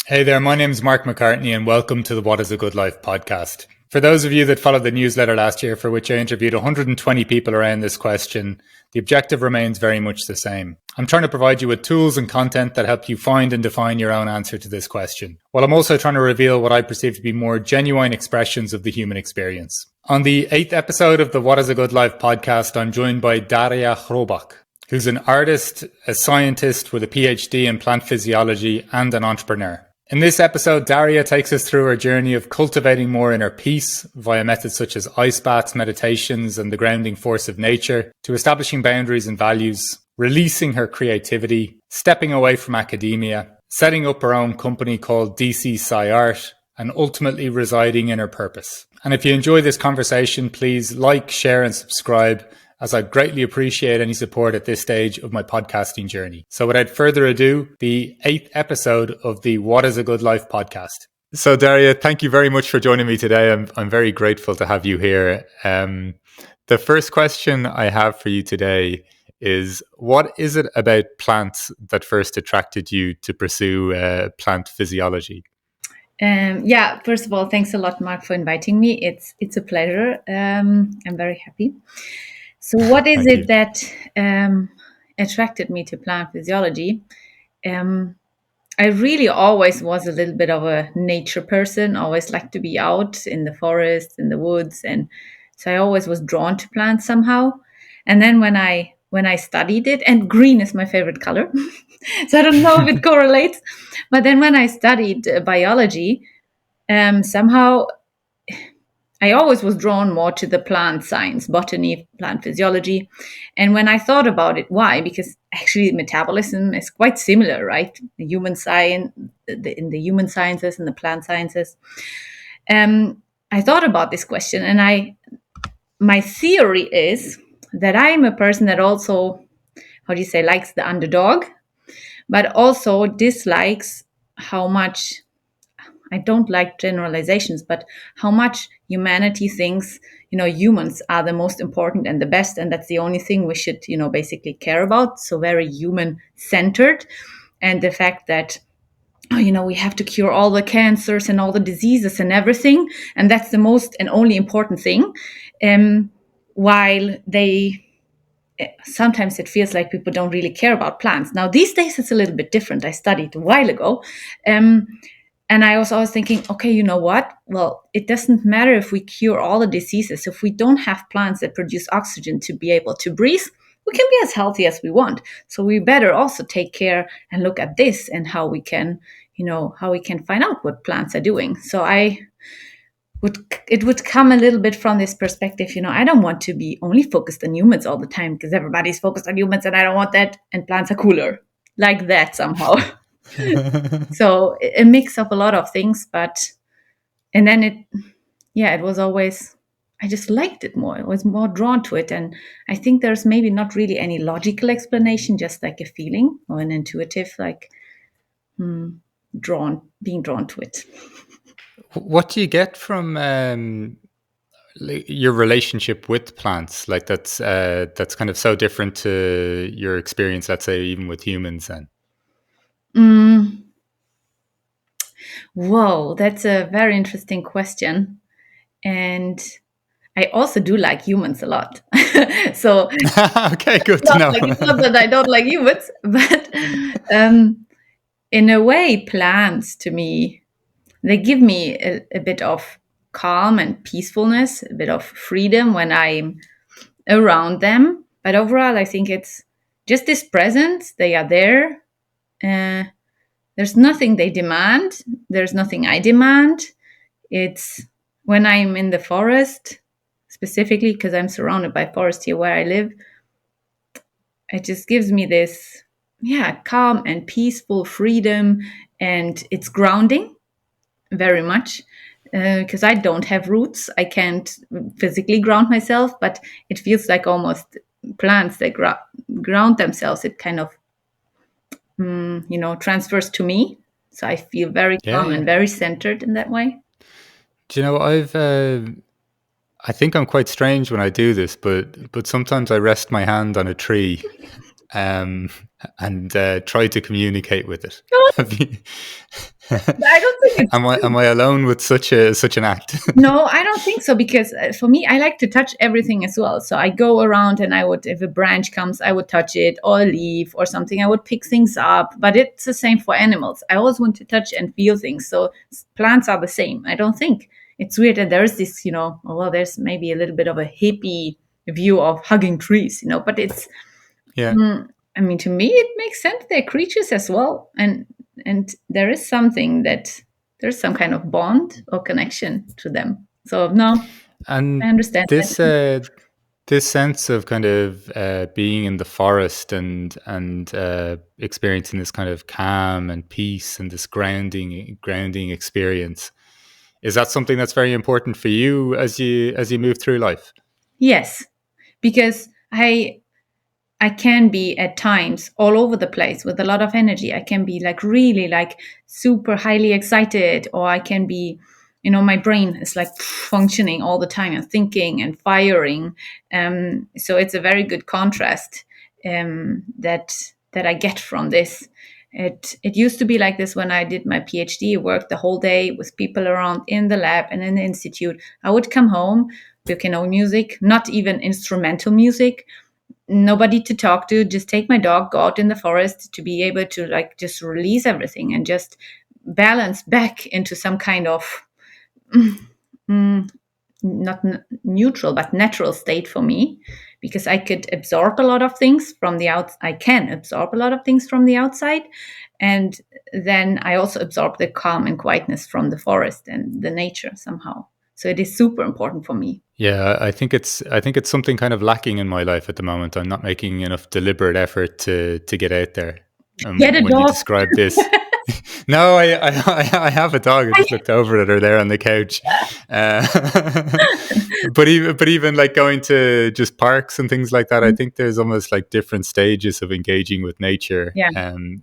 Hey there, my name's Mark McCartney and welcome to the What is a Good Life podcast. For those of you that followed the newsletter last year, for which I interviewed 120 people around this question, the objective remains very much the same. I'm trying to provide you with tools and content that help you find and define your own answer to this question, while I'm also trying to reveal what I perceive to be more genuine expressions of the human experience. On the 8th episode of the What is a Good Life podcast, I'm joined by Daria Chrobok, who's an artist, a scientist with a PhD in plant physiology, and an entrepreneur. In this episode, Daria takes us through her journey of cultivating more inner peace via methods such as ice baths, meditations, and the grounding force of nature, to establishing boundaries and values, releasing her creativity, stepping away from academia, setting up her own company called DC SciArt, and ultimately residing in her purpose. And if you enjoy this conversation, please like, share, and subscribe, as I'd greatly appreciate any support at this stage of my podcasting journey. So without further ado, the 8th episode of the What is a Good Life podcast. So Daria, thank you very much for joining me today. I'm very grateful to have you here. The first question I have for you today is, what is it about plants that first attracted you to pursue plant physiology? First of all, thanks a lot, Mark, for inviting me. It's a pleasure. I'm very happy. So what is it that attracted me to plant physiology? I really always was a little bit of a nature person, always liked to be out in the forest, in the woods. And so I always was drawn to plants somehow. And then when I studied it, and green is my favorite color, so I don't know if it correlates, but then when I studied biology, somehow I always was drawn more to the plant science, botany, plant physiology. And when I thought about it, why? Because actually metabolism is quite similar, right? The human science, in the human sciences and the plant sciences. I thought about this question, and my theory is that I am a person that also, likes the underdog, but also dislikes how much, I don't like generalizations, but how much humanity thinks, humans are the most important and the best, and that's the only thing we should, basically care about. So very human centered. And the fact that, we have to cure all the cancers and all the diseases and everything. And that's the most and only important thing. While sometimes it feels like people don't really care about plants. Now, these days it's a little bit different. I studied a while ago. And I was always thinking, okay, you know what? Well, it doesn't matter if we cure all the diseases. If we don't have plants that produce oxygen to be able to breathe, we can be as healthy as we want. So we better also take care and look at this and how we can find out what plants are doing. So it would come a little bit from this perspective, I don't want to be only focused on humans all the time, because everybody's focused on humans and I don't want that. And plants are cooler, like that somehow. So a mix of a lot of things, and then it was always, I just liked it more. I was more drawn to it. And I think there's maybe not really any logical explanation, just like a feeling or an intuitive, being drawn to it. What do you get from your relationship with plants? Like that's kind of so different to your experience, let's say, even with humans then. Whoa, that's a very interesting question. And I also do like humans a lot. So okay, good to know. It's not that I don't like humans, but in a way, plants to me, they give me a bit of calm and peacefulness, a bit of freedom when I'm around them. But overall, I think it's just this presence. They are there. There's nothing they demand. There's nothing I demand. It's when I'm in the forest, specifically because I'm surrounded by forest here where I live, it just gives me this, calm and peaceful freedom. And it's grounding very much, because I don't have roots. I can't physically ground myself, but it feels like almost plants that ground themselves. It kind of, transfers to me. So I feel very calm and very centered in that way. Do you know, I think I'm quite strange when I do this, but sometimes I rest my hand on a tree um, and try to communicate with it. I don't think it's Am I alone with such an act? No, I don't think so, because for me, I like to touch everything as well. So I go around and I would, if a branch comes, I would touch it, or a leaf or something. I would pick things up, but it's the same for animals. I always want to touch and feel things. So plants are the same. I don't think it's weird that there is this, well, there's maybe a little bit of a hippie view of hugging trees, but it's, Yeah. I mean, to me, it makes sense. They're creatures as well. And there is something that there's some kind of bond or connection to them. So no, And I understand this that. this sense of kind of being in the forest and experiencing this kind of calm and peace and this grounding experience, is that something that's very important for you as you move through life? Yes, because I can be at times all over the place with a lot of energy. I can be like really like super highly excited, or I can be, my brain is like functioning all the time and thinking and firing. So it's a very good contrast that I get from this. It used to be like this when I did my PhD. I worked the whole day with people around in the lab and in the institute. I would come home, book no music, not even instrumental music, nobody to talk to, just take my dog, go out in the forest to be able to like just release everything and just balance back into some kind of not neutral but natural state for me, because I could absorb a lot of things from the out. I can absorb a lot of things from the outside, and then I also absorb the calm and quietness from the forest and the nature somehow. So it is super important for me. Yeah, I think it's something kind of lacking in my life at the moment. I'm not making enough deliberate effort to get out there. Get a When you dog. describe this, no, I have a dog. I just looked over at her there on the couch. Uh, but even like going to just parks and things like that, I think there's almost like different stages of engaging with nature. Yeah.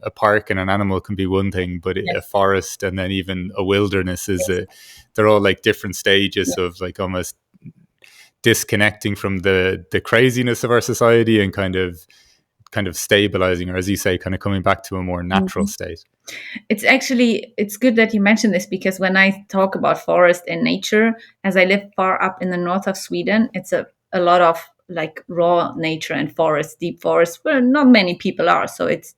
A park and an animal can be one thing, but a Yes. forest and then even a wilderness is Yes. they're all like different stages Yes. of like almost disconnecting from the craziness of our society and kind of stabilizing, or as you say, kind of coming back to a more natural Mhm. state. It's good that you mentioned this, because when I talk about forest and nature, as I live far up in the north of Sweden, it's a lot of like raw nature and forest, deep forest, where not many people are. So it's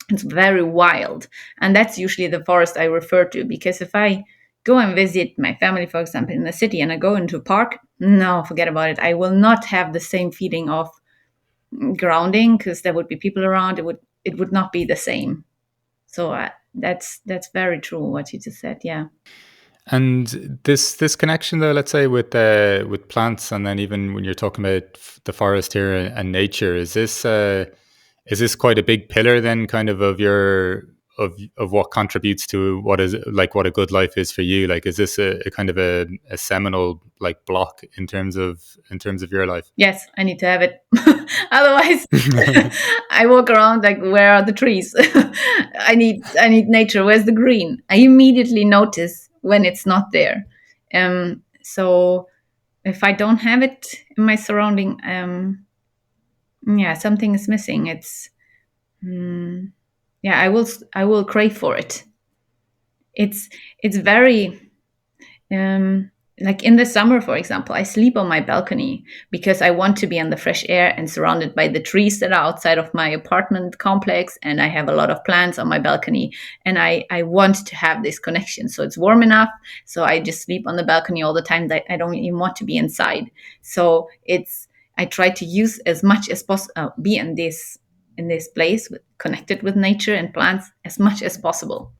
very wild. And that's usually the forest I refer to, because if I go and visit my family, for example, in the city, and I go into a park, no, forget about it. I will not have the same feeling of grounding, because there would be people around. It would not be the same. So that's very true what you just said. Yeah. And this connection, though, let's say with plants, and then even when you're talking about the forest here and nature, is this quite a big pillar then, kind of your of what contributes to what is like what a good life is for you? Like, is this a kind of a seminal like block in terms of your life? Yes, I need to have it. Otherwise, I walk around like, where are the trees? I need nature. Where's the green? I immediately notice when it's not there. So if I don't have it in my surrounding, yeah, something is missing. Yeah, I will crave for it. It's very like in the summer, for example, I sleep on my balcony because I want to be in the fresh air and surrounded by the trees that are outside of my apartment complex. And I have a lot of plants on my balcony, and I want to have this connection. So it's warm enough. So I just sleep on the balcony all the time that I don't even want to be inside. So I try to use as much as possible, be in this place connected with nature and plants as much as possible.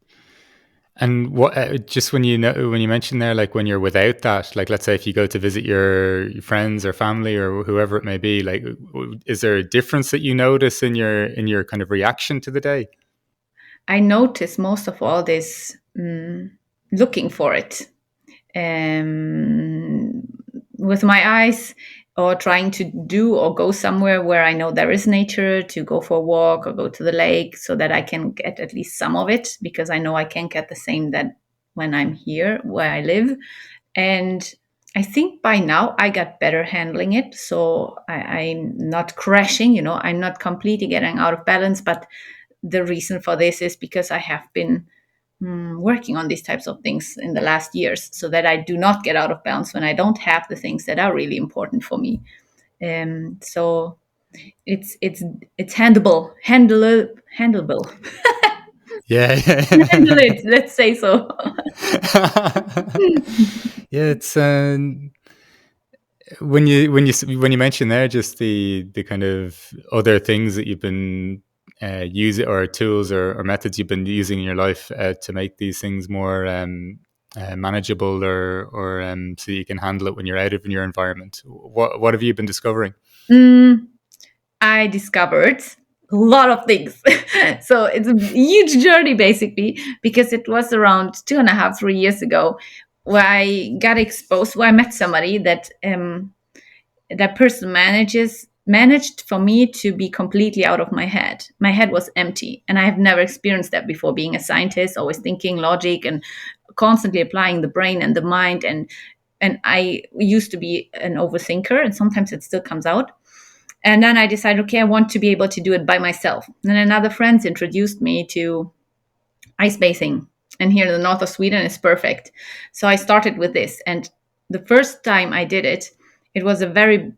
And what just when you mentioned there, like when you're without that, like let's say if you go to visit your friends or family or whoever it may be, like is there a difference that you notice in your kind of reaction to the day? I notice most of all this looking for it um, with my eyes, or trying to do or go somewhere where I know there is nature, to go for a walk or go to the lake, so that I can get at least some of it, because I know I can't get the same that when I'm here where I live. And I think by now I got better handling it. So I'm not crashing, I'm not completely getting out of balance. But the reason for this is because I have been working on these types of things in the last years so that I do not get out of balance when I don't have the things that are really important for me. So it's handleable. Yeah. Handle it, let's say so. Yeah, it's when you mention there just the kind of other things that you've been using, or tools or methods you've been using in your life to make these things more manageable, or so you can handle it when you're out of your environment. What have you been discovering? Mm, I discovered a lot of things. So it's a huge journey basically, because it was around 2.5, 3 years ago where I got exposed, where I met somebody that person managed for me to be completely out of my head. My head was empty, and I have never experienced that before. Being a scientist, always thinking logic and constantly applying the brain and the mind, and I used to be an overthinker, and sometimes it still comes out. And then I decided, okay, I want to be able to do it by myself. And another friend introduced me to ice bathing, and here in the north of Sweden is perfect. So I started with this, and the first time I did it, it was a very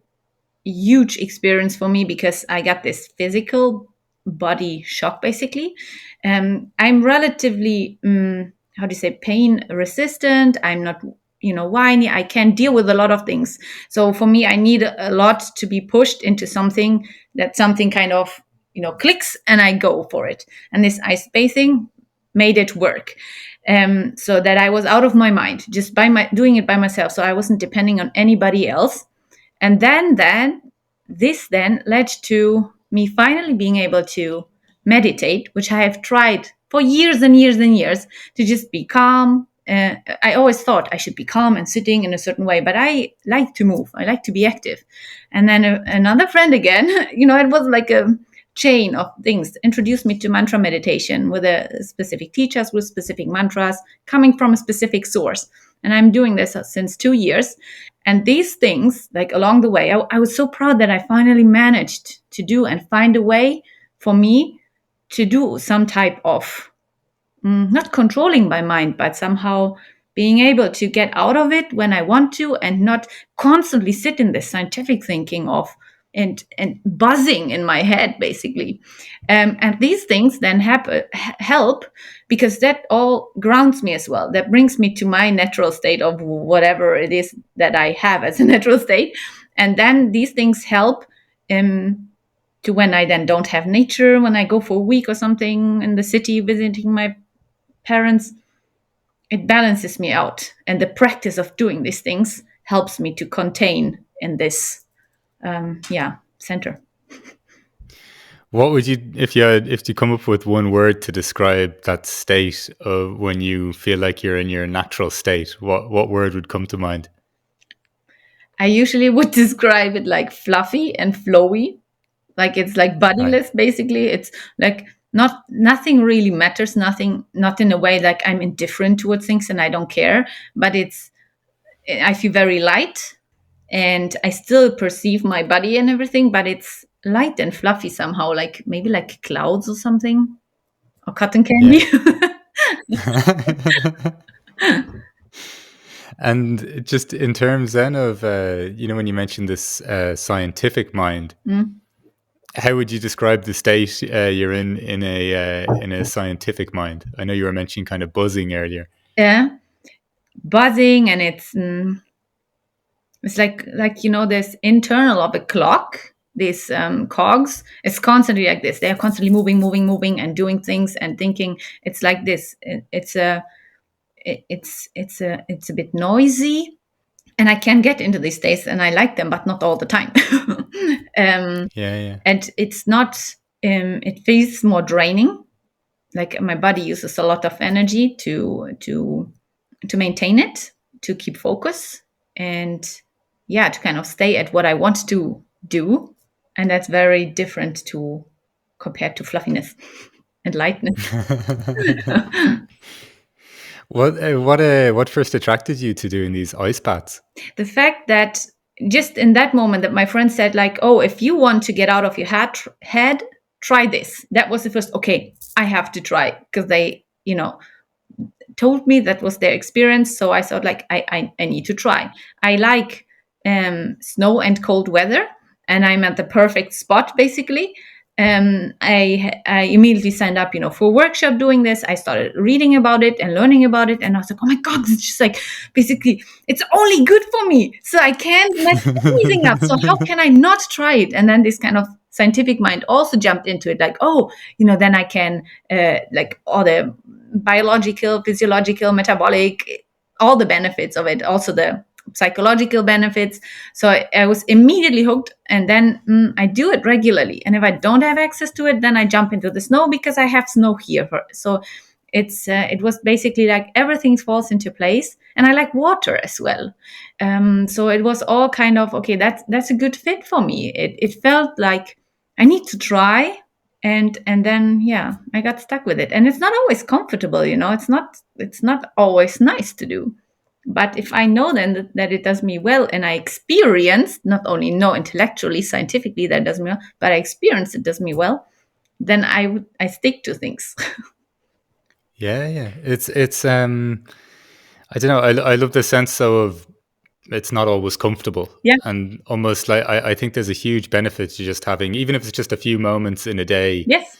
huge experience for me because I got this physical body shock basically. I'm relatively, how do you say, pain resistant. I'm not, whiny. I can deal with a lot of things. So for me, I need a lot to be pushed into something that something kind of, clicks and I go for it. And this ice bathing made it work. So that I was out of my mind just by doing it by myself. So I wasn't depending on anybody else. And then this then led to me finally being able to meditate, which I have tried for years and years and years, to just be calm. I always thought I should be calm and sitting in a certain way, but I like to move. I like to be active. And then another friend again, it was like a chain of things, introduced me to mantra meditation with a specific teachers with specific mantras coming from a specific source. And I'm doing this since 2 years. And these things, like along the way, I was so proud that I finally managed to do and find a way for me to do some type of not controlling my mind, but somehow being able to get out of it when I want to and not constantly sit in this scientific thinking of and buzzing in my head basically. And these things then help because that all grounds me as well. That brings me to my natural state of whatever it is that I have as a natural state. And then these things help to when I then don't have nature, when I go for a week or something in the city visiting my parents, it balances me out. And the practice of doing these things helps me to contain in this, center. What would you, if you come up with one word to describe that state of when you feel like you're in your natural state, what word would come to mind? I usually would describe it like fluffy and flowy. Like it's like Right. bodiless, basically. It's like nothing really matters, not in a way like I'm indifferent towards things and I don't care, but I feel very light and I still perceive my body and everything, but it's light and fluffy somehow, like maybe like clouds or something, or cotton Yeah. candy. And just in terms then of, when you mentioned this scientific mind, Mm. how would you describe the state you're in a scientific mind? I know you were mentioning kind of buzzing earlier. Yeah, buzzing, and it's like this internal of a clock. These cogs, it's constantly like this. They are constantly moving, moving, moving, and doing things and thinking. It's like this. It's a bit noisy, and I can get into these states, and I like them, but not all the time. um, Yeah, yeah. and it's not. It feels more draining. Like my body uses a lot of energy to maintain it, to keep focus, and yeah, to kind of stay at what I want to do. And that's very different to compared to fluffiness and lightness. What first attracted you to doing these ice baths? The fact that just in that moment that my friend said like, oh, if you want to get out of your head, try this. That was the first, okay, I have to try, because they, told me that was their experience. So I thought like, I need to try. I like snow and cold weather, and I'm at the perfect spot basically. I immediately signed up, for a workshop doing this. I started reading about it and learning about it, and I was like, oh my god, it's just like basically it's only good for me, so I can't mess anything up. So how can I not try it? And then this kind of scientific mind also jumped into it, like, oh, then I can like all the biological, physiological, metabolic, all the benefits of it, also the psychological benefits. So I was immediately hooked, and then I do it regularly. And if I don't have access to it, then I jump into the snow because I have snow here. So it was basically like everything falls into place, and I like water as well. So it was all kind of okay. That's a good fit for me. It felt like I need to try, and then yeah, I got stuck with it. And it's not always comfortable, it's not always nice to do. But if I know then that it does me well, and I experience, not only know intellectually, scientifically that it does me well, but I experience it does me well, then I stick to things. Yeah. It's I don't know. I love the sense though of it's not always comfortable, Yeah. and almost like I think there's a huge benefit to just having, even if it's just a few moments in a day. Yes.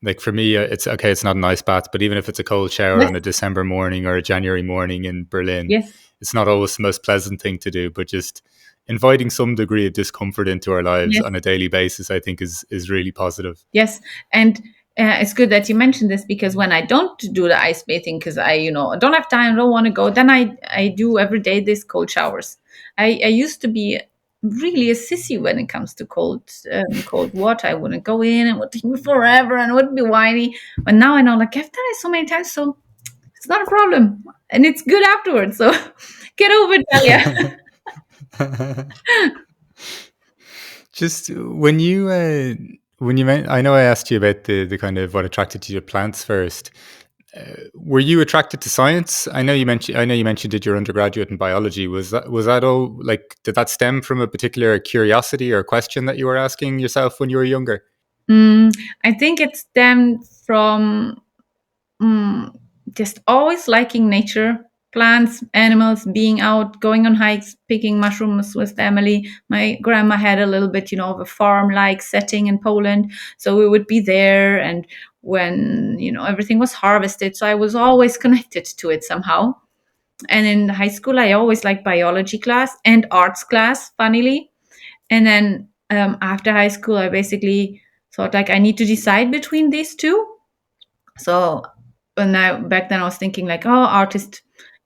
Like for me, it's okay. It's not an ice bath, but even if it's a cold shower Yes. on a December morning or a January morning in Berlin, Yes. it's not always the most pleasant thing to do. But just inviting some degree of discomfort into our lives Yes. on a daily basis, I think is really positive. Yes. And it's good that you mentioned this, because when I don't do the ice bathing, because I, don't have time, don't want to go, then I do every day these cold showers. I used to be really a sissy when it comes to cold water. I wouldn't go in, and would take me forever and would be whiny. But now I know, like, I've done it so many times, so it's not a problem, and it's good afterwards. So get over it, Dalia. Just when you meant, I know I asked you about the kind of what attracted you to plants first. Were you attracted to science? I know you mentioned did your undergraduate in biology. Was that all like? Did that stem from a particular curiosity or question that you were asking yourself when you were younger? I think it stemmed from mm, just always liking nature, plants, animals, being out, going on hikes, picking mushrooms with family. My grandma had a little bit, of a farm-like setting in Poland, so we would be there, and when everything was harvested, so I was always connected to it somehow. And in high school, I always liked biology class and arts class, funnily. And then after high school, I basically thought like I need to decide between these two. So back then I was thinking like, oh, artist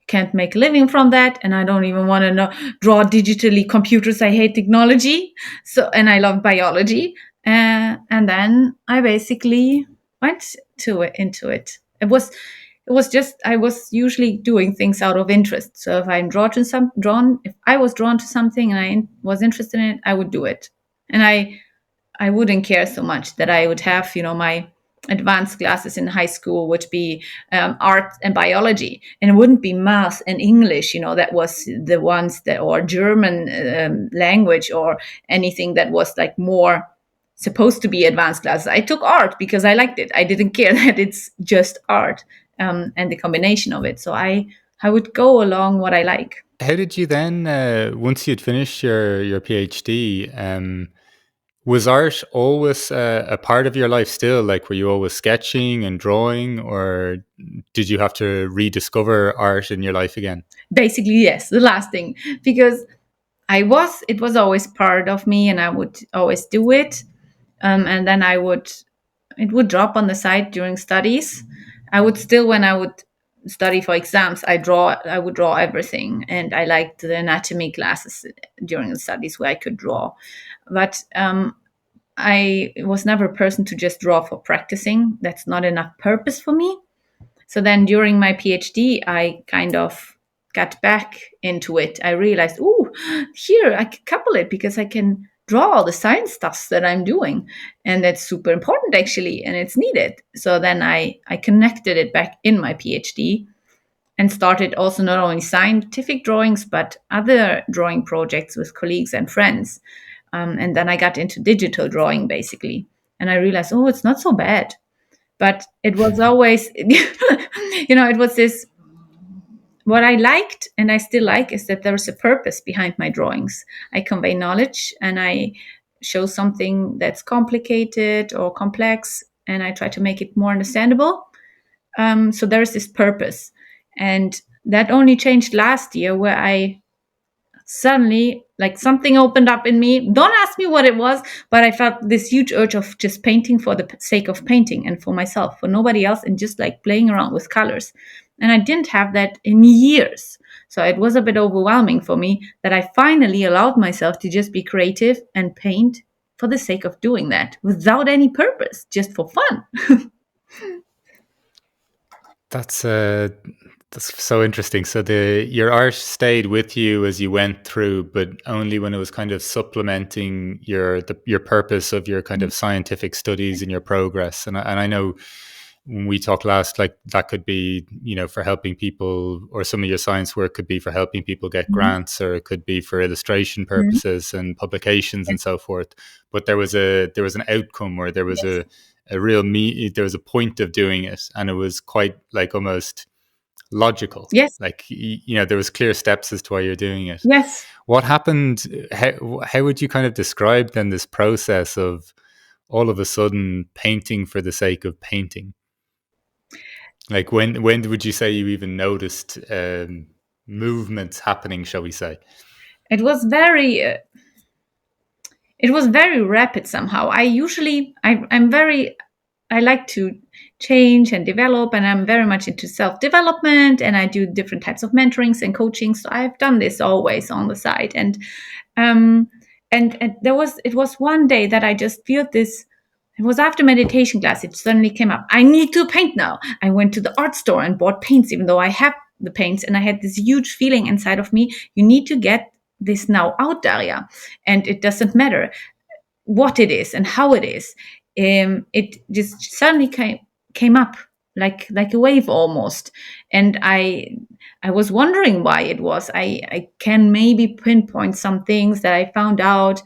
can't make a living from that, and I don't even want to know draw digitally. Computers, I hate technology. So, and I love biology. And then I basically went into it. It was just I was usually doing things out of interest. So if if I was drawn to something and I was interested in it, I would do it. And I wouldn't care so much that I would have, my advanced classes in high school would be art and biology, and it wouldn't be math and English. That was the ones that, or German language, or anything that was like more supposed to be advanced classes. I took art because I liked it. I didn't care that it's just art, and the combination of it. So I would go along what I like. How did you then, once you'd finished your PhD, was art always a part of your life still? Like, were you always sketching and drawing, or did you have to rediscover art in your life again? Basically, yes, the last thing, because it was always part of me, and I would always do it. And then it would drop on the side during studies. I would still, when I would study for exams, I would draw everything. And I liked the anatomy classes during the studies where I could draw. But I was never a person to just draw for practicing. That's not enough purpose for me. So then during my PhD, I kind of got back into it. I realized, oh, here I can couple it, because I can draw all the science stuff that I'm doing. And that's super important actually, and it's needed. So then I connected it back in my PhD. and started also not only scientific drawings, but other drawing projects with colleagues and friends. And then I got into digital drawing basically. And I realized, oh, it's not so bad. But it was always, it was this, what I liked and I still like is that there's a purpose behind my drawings. I convey knowledge and I show something that's complicated or complex and I try to make it more understandable. So there's this purpose. And that only changed last year where I suddenly, like, something opened up in me. Don't ask me what it was, but I felt this huge urge of just painting for the sake of painting and for myself, for nobody else, and just like playing around with colors. And I didn't have that in years. So it was a bit overwhelming for me that I finally allowed myself to just be creative and paint for the sake of doing that without any purpose, just for fun. That's so interesting. So your art stayed with you as you went through, but only when it was kind of supplementing your purpose of your kind of scientific studies and your progress. And I know when we talked last, like that could be, for helping people, or some of your science work could be for helping people get Mhm. grants, or it could be for illustration Mhm. purposes and publications Yes, and so forth. But there was an outcome, or there was yes, a real there was a point of doing it, and it was quite like almost logical. yes, Like there was clear steps as to why you're doing it. yes. What happened? How would you kind of describe then this process of all of a sudden painting for the sake of painting? Like when would you say you even noticed movements happening? Shall we say? It was very it was very rapid somehow. I'm very, I like to change and develop, and I'm very much into self development, and I do different types of mentorings and coaching. So I've done this always on the side, um, and it was one day that I just feel this. It was after meditation class. It suddenly came up. I need to paint now. I went to the art store and bought paints, even though I have the paints, and I had this huge feeling inside of me. You need to get this now out, Daria, and it doesn't matter what it is and how it is. It just suddenly came up like a wave almost, and I was wondering why it was. I can maybe pinpoint some things that I found out,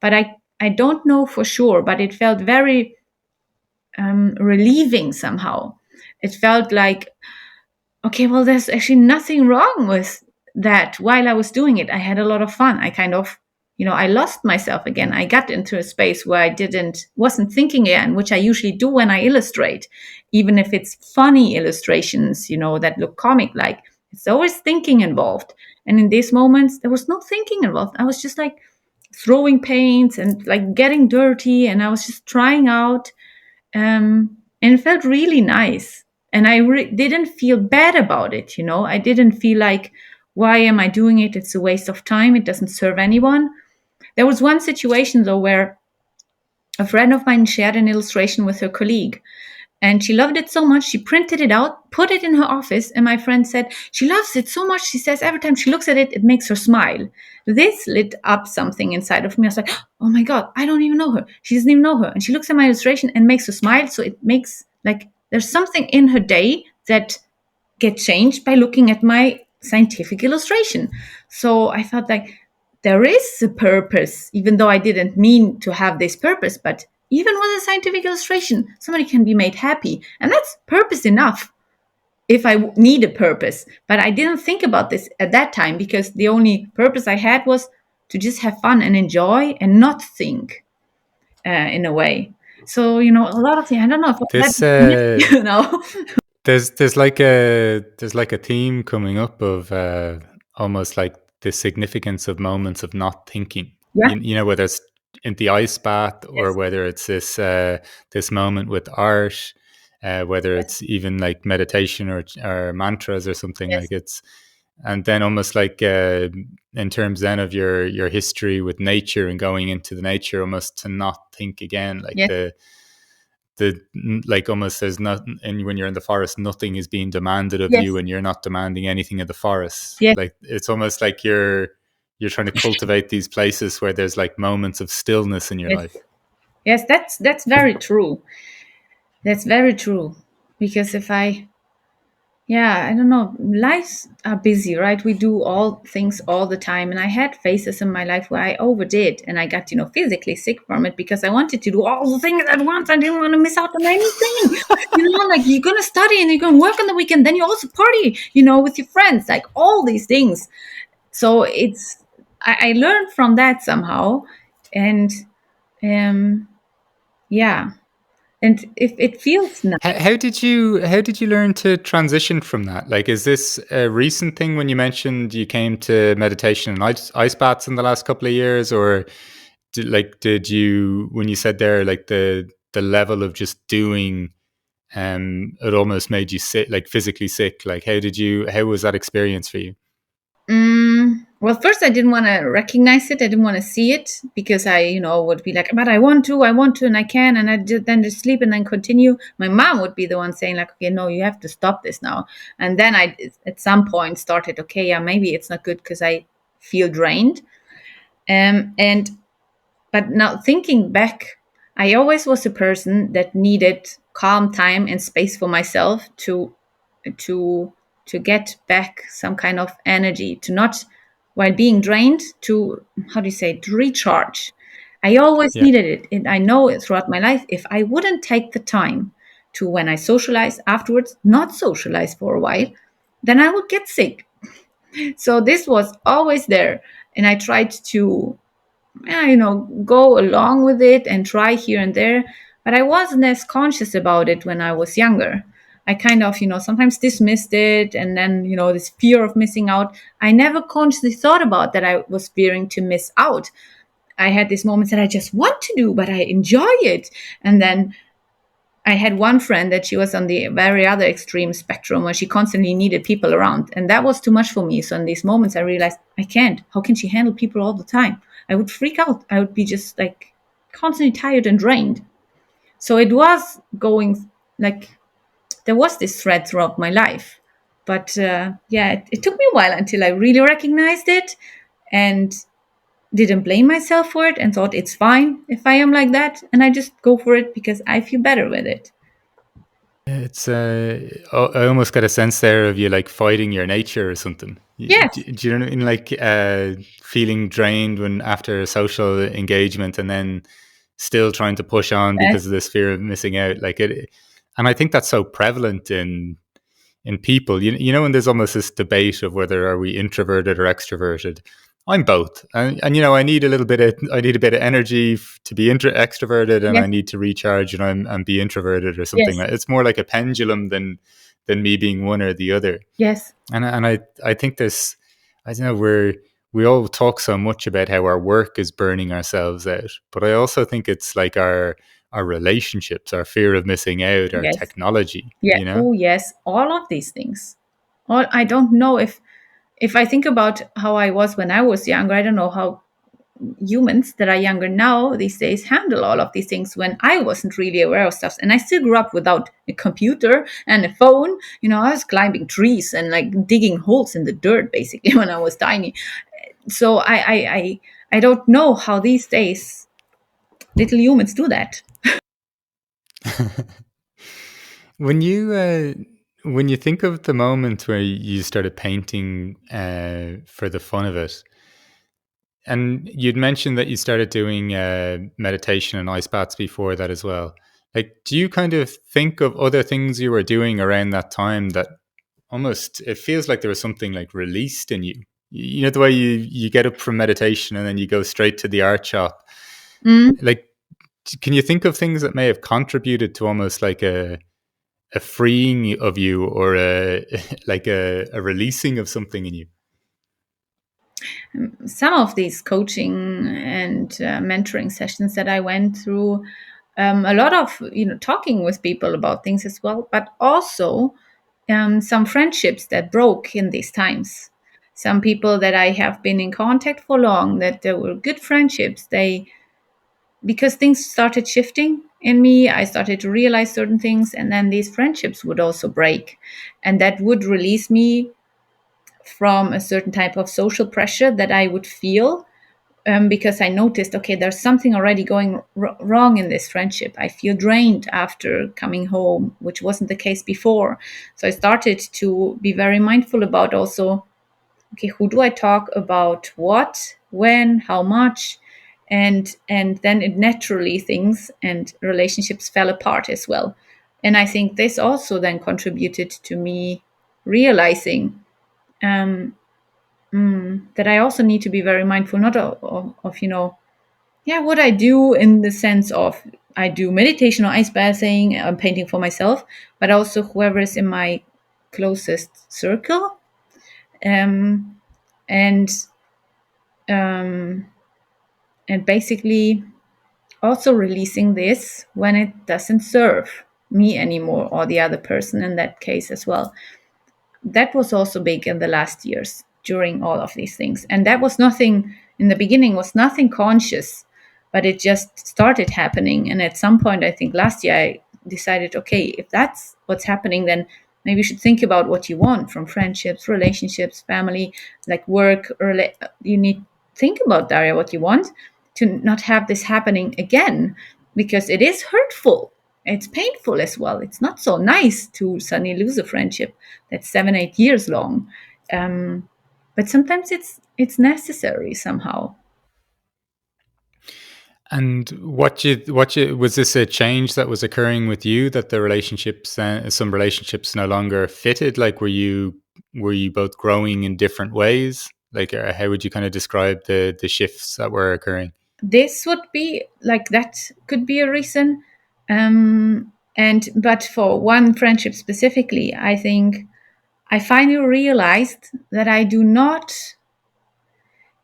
but I don't know for sure. But it felt very relieving somehow. It felt like, okay, well, there's actually nothing wrong with that. While I was doing it, I had a lot of fun. I kind of, I lost myself again. I got into a space where wasn't thinking again, which I usually do when I illustrate, even if it's funny illustrations, that look comic like. It's always thinking involved. And in these moments, there was no thinking involved. I was just like throwing paints and like getting dirty, and I was just trying out, and it felt really nice. And I didn't feel bad about it. I didn't feel like, why am I doing it? It's a waste of time. It doesn't serve anyone. There was one situation though where a friend of mine shared an illustration with her colleague, and she loved it so much, she printed it out, put it in her office, and my friend said she loves it so much. She says every time she looks at it, it makes her smile. This lit up something inside of me. I was like, oh my God, I don't even know her. She doesn't even know her. And she looks at my illustration and makes her smile. So it makes like there's something in her day that get changed by looking at my scientific illustration. So I felt like there is a purpose, even though I didn't mean to have this purpose. But even with a scientific illustration, somebody can be made happy. And that's purpose enough if I need a purpose. But I didn't think about this at that time because the only purpose I had was to just have fun and enjoy and not think in a way. So, a lot of things, I don't know if that, This you know. there's like a theme coming up of almost like the significance of moments of not thinking. Yeah, Whether it's in the ice bath, or yes, whether it's this moment with art, whether yes, it's even like meditation or mantras or something, yes, like it's. And then almost like in terms then of your history with nature and going into the nature, almost to not think again, like yes, the like almost there's nothing, and when you're in the forest nothing is being demanded of yes, you, and you're not demanding anything of the forest. yes, Like it's almost like you're trying to cultivate these places where there's like moments of stillness in your yes, life. yes. That's very true. That's very true. Because Yeah, I don't know. Lives are busy, right? We do all things all the time. And I had phases in my life where I overdid and I got, physically sick from it because I wanted to do all the things at once. I didn't want to miss out on anything. Like you're going to study and you're going to work on the weekend. Then you also party, with your friends, like all these things. So I learned from that somehow. And yeah, and if it feels nice. How did you learn to transition from that? Like, is this a recent thing when you mentioned you came to meditation and ice baths in the last couple of years, or did you when you said there like the level of just doing it almost made you sick, like physically sick? Like, how was that experience for you? Well, first I didn't want to recognize it. I didn't want to see it because I, would be like, but I want to, and I can, and then just sleep and then continue. My mom would be the one saying like, okay, no, you have to stop this now. And then I, at some point, started, okay, yeah, maybe it's not good because I feel drained. And but now thinking back, I always was a person that needed calm time and space for myself to to get back some kind of energy, to not while being drained, to how do you say, to recharge. I always Yeah. needed it, and I know it throughout my life. If I wouldn't take the time to, when I socialize afterwards, not socialize for a while, then I would get sick. So this was always there, and I tried to, yeah, go along with it and try here and there. But I wasn't as conscious about it when I was younger. I kind of, sometimes dismissed it. And then, this fear of missing out, I never consciously thought about that I was fearing to miss out. I had these moments that I just want to do, but I enjoy it. And then I had one friend that she was on the very other extreme spectrum where she constantly needed people around. And that was too much for me. So in these moments, I realized I can't. How can she handle people all the time? I would freak out. I would be just like constantly tired and drained. So it was going like there was this thread throughout my life. But yeah, it took me a while until I really recognized it and didn't blame myself for it and thought it's fine if I am like that. And I just go for it because I feel better with it. It's I almost got a sense there of you like fighting your nature or something. Yes. Do you know what I mean? Like feeling drained when after a social engagement, and then still trying to push on because Yes. of this fear of missing out. Like it, and I think that's so prevalent in people. And there's almost this debate of whether are we introverted or extroverted. I'm both, and I need a bit of energy to be extroverted, and I Yes. need to recharge, and be introverted or something. Yes. It's more like a pendulum than me being one or the other. Yes. And I think this, I don't know, we all talk so much about how our work is burning ourselves out, but I also think it's like our relationships, our fear of missing out, our Yes. technology. Yeah. Oh, yes. All of these things. All I don't know if I think about how I was when I was younger. I don't know how humans that are younger now these days handle all of these things when I wasn't really aware of stuff. And I still grew up without a computer and a phone. I was climbing trees and like digging holes in the dirt basically when I was tiny. So I don't know how these days little humans do that. When you think of the moment where you started painting for the fun of it, and you'd mentioned that you started doing meditation and ice baths before that as well. Like, do you kind of think of other things you were doing around that time that almost it feels like there was something like released in you? You know the way you get up from meditation and then you go straight to the art shop. Mm. Like, can you think of things that may have contributed to almost like a freeing of you, or a like a releasing of something in you? Some of these coaching and mentoring sessions that I went through, a lot of talking with people about things as well, but also some friendships that broke in these times. Some people that I have been in contact for long, that there were good friendships. They Because things started shifting in me, I started to realize certain things, and then these friendships would also break, and that would release me from a certain type of social pressure that I would feel because I noticed, okay, there's something already going wrong in this friendship. I feel drained after coming home, which wasn't the case before. So I started to be very mindful about also, okay, who do I talk about, what, when, how much, and then it naturally things and relationships fell apart as well. And I think this also then contributed to me realizing um, that I also need to be very mindful, not of yeah, what I do in the sense of I do meditation or ice bathing, I'm painting for myself, but also whoever is in my closest circle, um, and um, and basically also releasing this when it doesn't serve me anymore or the other person in that case as well. That was also big in the last years during all of these things, and that was nothing in the beginning, was nothing conscious, but it just started happening. And at some point, I think last year, I decided, okay, if that's what's happening, then maybe you should think about what you want from friendships, relationships, family, like work. You need think about, Daria, what you want to not have this happening again, because it is hurtful, it's painful as well. It's not so nice to suddenly lose a friendship that's 7 8 years long, but sometimes it's necessary somehow. And was this a change that was occurring with you, that the relationships, some relationships no longer fitted? Like, were you both growing in different ways? Like, how would you kind of describe the shifts that were occurring? This would be like, that could be a reason, and but for one friendship specifically, I think I finally realized that I do not,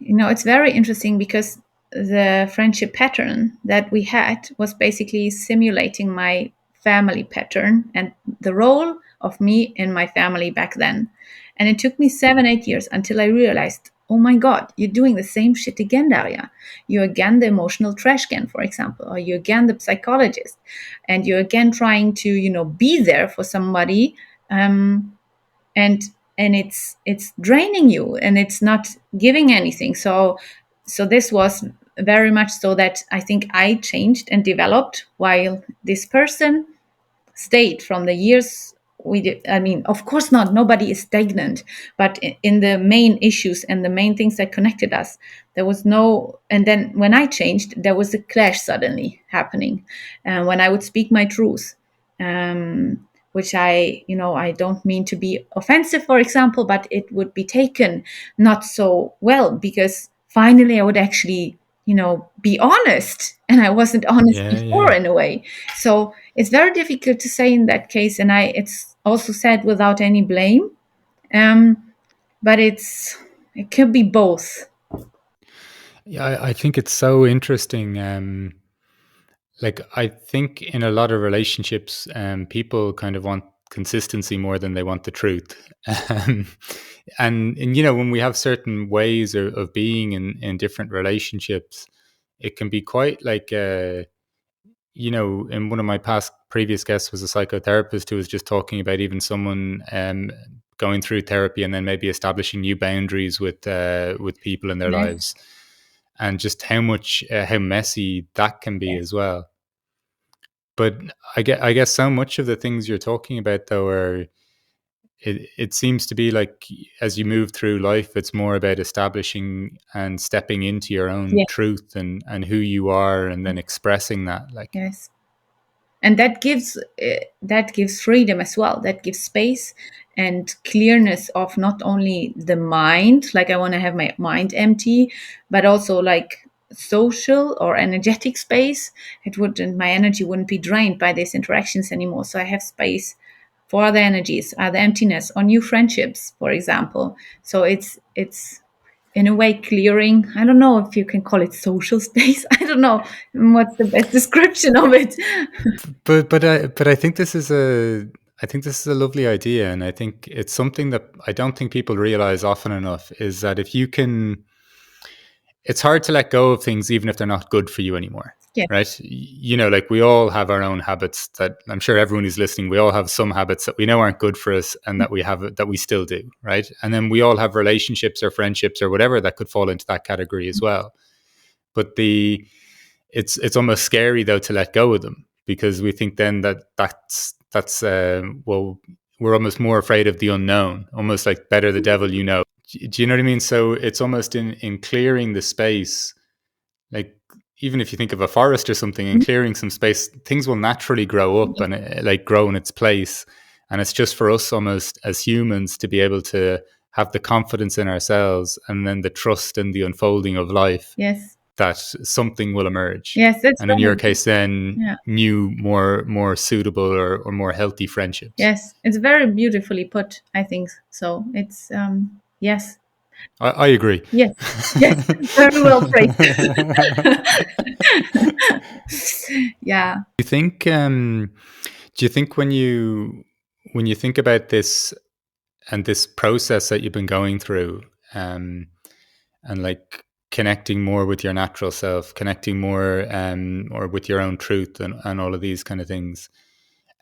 it's very interesting because the friendship pattern that we had was basically simulating my family pattern and the role of me in my family back then. And it took me 7 8 years until I realized, oh my God, you're doing the same shit again, Daria. You're again the emotional trash can, for example, or you're again the psychologist, and you're again trying to, be there for somebody. And it's draining you and it's not giving anything. So this was very much so that I think I changed and developed while this person stayed from the years we did. I mean, of course not, nobody is stagnant, but in the main issues and the main things that connected us, there was no. And then when I changed, there was a clash suddenly happening, when I would speak my truth, which I don't mean to be offensive, for example, but it would be taken not so well, because finally I would actually, be honest, and I wasn't honest Yeah, before yeah. in a way. So it's very difficult to say in that case, and it's also said without any blame, um, but it could be both. Yeah, I think it's so interesting. Like, I think in a lot of relationships, people kind of want consistency more than they want the truth. Um, and when we have certain ways of being in different relationships, it can be quite like, in one of my past previous guests was a psychotherapist who was just talking about even someone going through therapy and then maybe establishing new boundaries with people in their Yes. lives, and just how messy that can be Yes. as well. But I guess so much of the things you're talking about, though, are it seems to be like, as you move through life, it's more about establishing and stepping into your own Yes. truth and who you are, and then expressing that. Like, Yes. And that gives freedom as well, that gives space and clearness of not only the mind, like I want to have my mind empty, but also like social or energetic space. It wouldn't My energy wouldn't be drained by these interactions anymore, so I have space for other energies, other emptiness, or new friendships, for example. So it's in a way clearing. I don't know if you can call it social space. I don't know what's the best description of it. but I think this is a lovely idea, and I think it's something that I don't think people realize often enough, is that if you can, it's hard to let go of things even if they're not good for you anymore. Yeah. Right? Like, we all have our own habits that I'm sure everyone who's listening, we all have some habits that we know aren't good for us and that we still do. Right? And then we all have relationships or friendships or whatever that could fall into that category as well. but it's almost scary though to let go of them, because we think then that's well, we're almost more afraid of the unknown, almost like better the devil you know. Do you know what I mean? So it's almost in clearing the space, like even if you think of a forest or something, and clearing some space, things will naturally grow up and like grow in its place. And it's just for us almost as humans to be able to have the confidence in ourselves, and then the trust in the unfolding of life, Yes. that something will emerge. Yes, that's And in your right. case, then Yeah. new, more suitable or more healthy friendships. Yes, it's very beautifully put, I think. So it's yes. I agree. Yes. Yes. Very well phrased. Yeah. Do you think when you think about this and this process that you've been going through, and like connecting more with your natural self, connecting more or with your own truth, and all of these kind of things,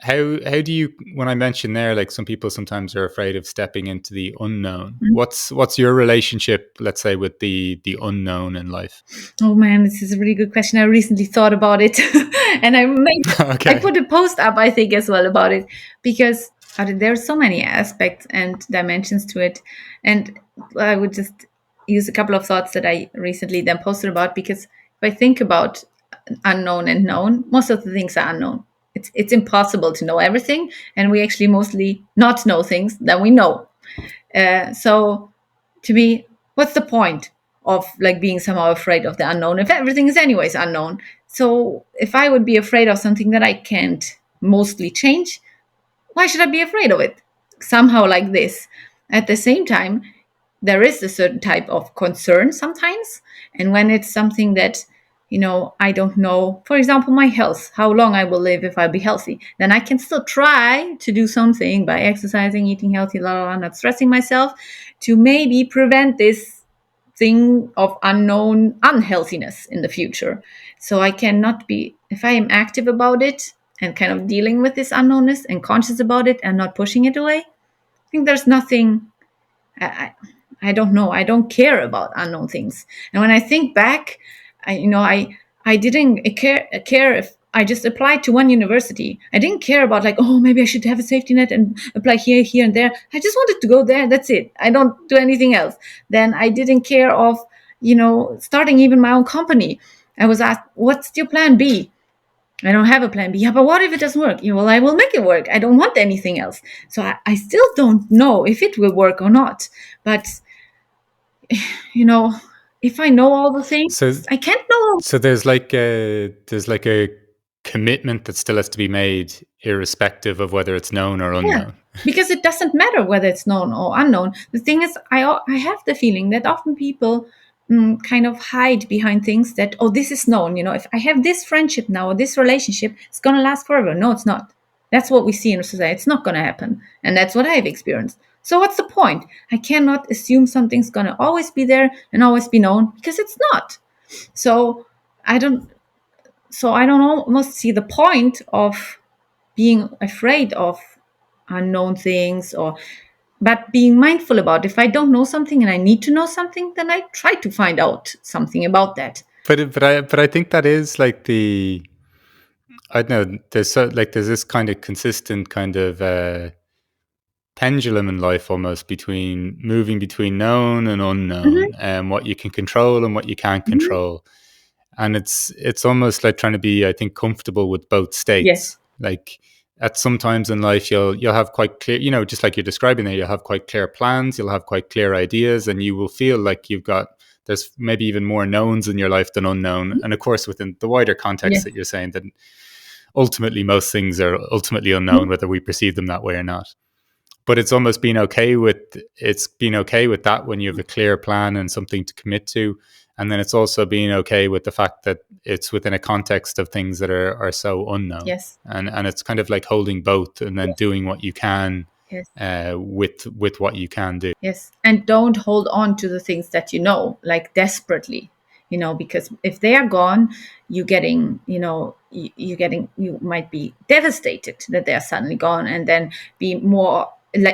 how do you, when I mentioned there, like some people sometimes are afraid of stepping into the unknown, what's your relationship, let's say, with the unknown in life? Oh man, this is a really good question. I recently thought about it, and I Okay. put a post up, I think, as well about it, because there are so many aspects and dimensions to it, and I would just use a couple of thoughts that I recently then posted about, because if I think about unknown and known, most of the things are unknown. It's impossible to know everything, and we actually mostly not know things that we know. So to me, what's the point of like being somehow afraid of the unknown if everything is anyways unknown? So if I would be afraid of something that I can't mostly change, why should I be afraid of it? Somehow like this. At the same time, there is a certain type of concern sometimes. And when it's something that, I don't know, for example, my health, how long I will live if I'll be healthy, then I can still try to do something by exercising, eating healthy, not stressing myself, to maybe prevent this thing of unknown unhealthiness in the future. So I cannot be, if I am active about it and kind of dealing with this unknownness and conscious about it and not pushing it away, I think there's nothing. I don't know. I don't care about unknown things. And when I think back, I didn't care if I just applied to one university. I didn't care about like, oh, maybe I should have a safety net and apply here, and there. I just wanted to go there. That's it. I don't do anything else. Then I didn't care of, starting even my own company. I was asked, what's your plan B? I don't have a plan B. Yeah, but what if it doesn't work? Yeah, well, I will make it work. I don't want anything else. So I still don't know if it will work or not. But, if I know all the things, So I can't know. so there's like a commitment that still has to be made, irrespective of whether it's known or Yeah, unknown. because it doesn't matter whether it's known or unknown. The thing is, I have the feeling that often people kind of hide behind things that, oh, this is known. If I have this friendship now or this relationship, it's going to last forever. No, it's not. That's what we see in society. It's not going to happen. And that's what I've experienced. So what's the point? I cannot assume something's going to always be there and always be known, because it's not. So I don't. So I don't almost see the point of being afraid of unknown things, or but being mindful about, if I don't know something and I need to know something, then I try to find out something about that. But I think that is like I don't know, there's this kind of consistent kind of pendulum in life, almost between moving between known and unknown, Hmm. and what you can control and what you can't Hmm. control. And it's almost like trying to be, I think, comfortable with both states. Yes. Like at some times in life, you'll have quite clear, just like you're describing there, you'll have quite clear plans, you'll have quite clear ideas, and you will feel like there's maybe even more knowns in your life than unknown. And of course, within the wider context Yes. that you're saying, that ultimately most things are ultimately unknown, Mhm. whether we perceive them that way or not. But it's being okay with that when you have a clear plan and something to commit to. And then it's also being okay with the fact that it's within a context of things that are so unknown. Yes. And it's kind of like holding both, and then Yes. doing what you can Yes. with what you can do. Yes. And don't hold on to the things that you know, like desperately, because if they are gone, you might be devastated that they are suddenly gone, and then be more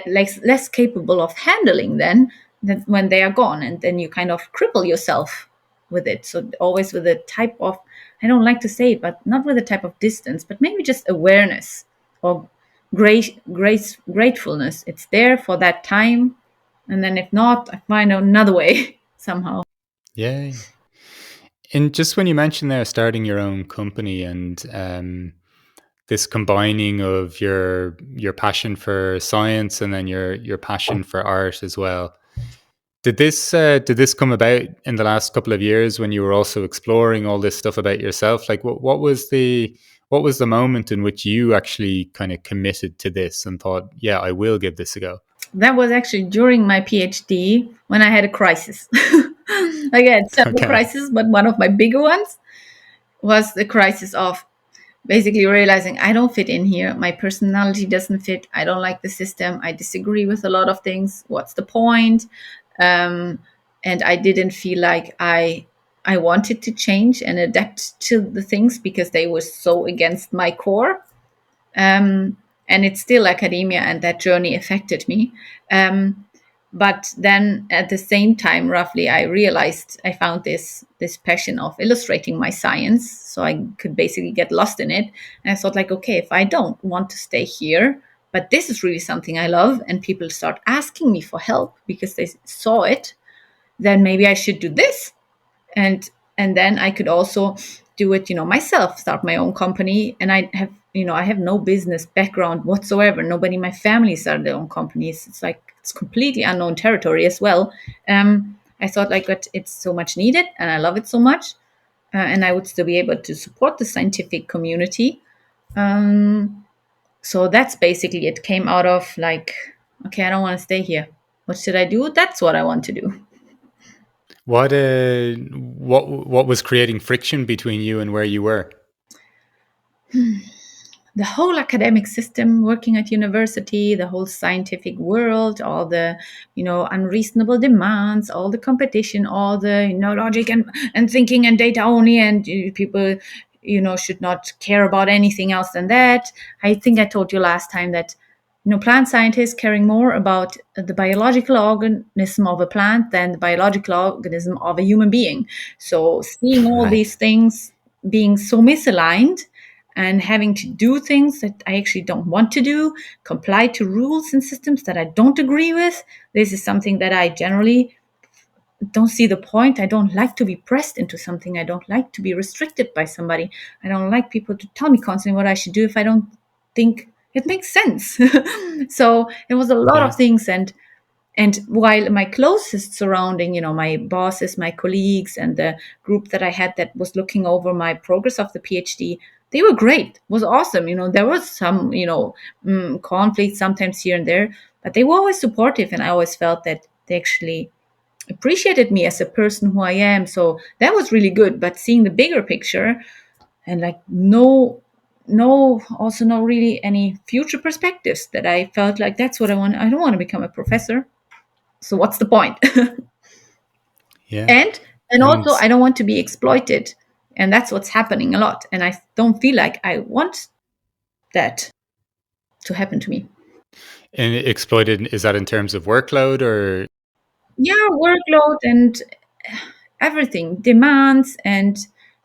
less capable of handling then than when they are gone. And then you kind of cripple yourself with it. So always with a type of, I don't like to say it, but not with a type of distance, but maybe just awareness or gratefulness. It's there for that time, and then if not, I find another way somehow. Yeah. And just when you mentioned there starting your own company and this combining of your passion for science and then your passion for art as well. Did this come about in the last couple of years when you were also exploring all this stuff about yourself? Like what was the moment in which you actually kind of committed to this and thought, yeah, I will give this a go? That was actually during my PhD when I had a crisis. Like I had several Okay. crises, but one of my bigger ones was the crisis of basically realizing I don't fit in here. My personality doesn't fit. I don't like the system. I disagree with a lot of things. What's the point? Um, and I didn't feel like I wanted to change and adapt to the things because they were so against my core. And it's still academia, and that journey affected me. But then at the same time, roughly, I realized I found this passion of illustrating my science, so I could basically get lost in it. And I thought, like, okay, if I don't want to stay here, but this is really something I love, and people start asking me for help because they saw it, then maybe I should do this. And then I could also do it, myself, start my own company. And I have no business background whatsoever. Nobody in my family started their own companies. It's like it's completely unknown territory as well. I thought like, but it's so much needed, and I love it so much, and I would still be able to support the scientific community. So that's basically it. Came out of like, okay, I don't want to stay here. What should I do? That's what I want to do. What was creating friction between you and where you were? The whole academic system working at university, the whole scientific world, all the unreasonable demands, all the competition, all the logic and thinking and data only, and people should not care about anything else than that. I think I told you last time that plant scientists caring more about the biological organism of a plant than the biological organism of a human being. So seeing all Right. these things being so misaligned and having to do things that I actually don't want to do, comply to rules and systems that I don't agree with. This is something that I generally don't see the point. I don't like to be pressed into something. I don't like to be restricted by somebody. I don't like people to tell me constantly what I should do if I don't think it makes sense. So it was a lot Yeah. of things. And while my closest surrounding, my bosses, my colleagues, and the group that I had that was looking over my progress of the PhD, they were great. It was awesome. There was some, conflict sometimes here and there, but they were always supportive. And I always felt that they actually appreciated me as a person who I am. So that was really good. But seeing the bigger picture and like also no really any future perspectives, that I felt like that's what I want. I don't want to become a professor. So what's the point? Yeah. And also And I don't want to be exploited. And that's what's happening a lot. And I don't feel like I want that to happen to me. and exploited, is that in terms of workload or Yeah, workload and everything, demands, and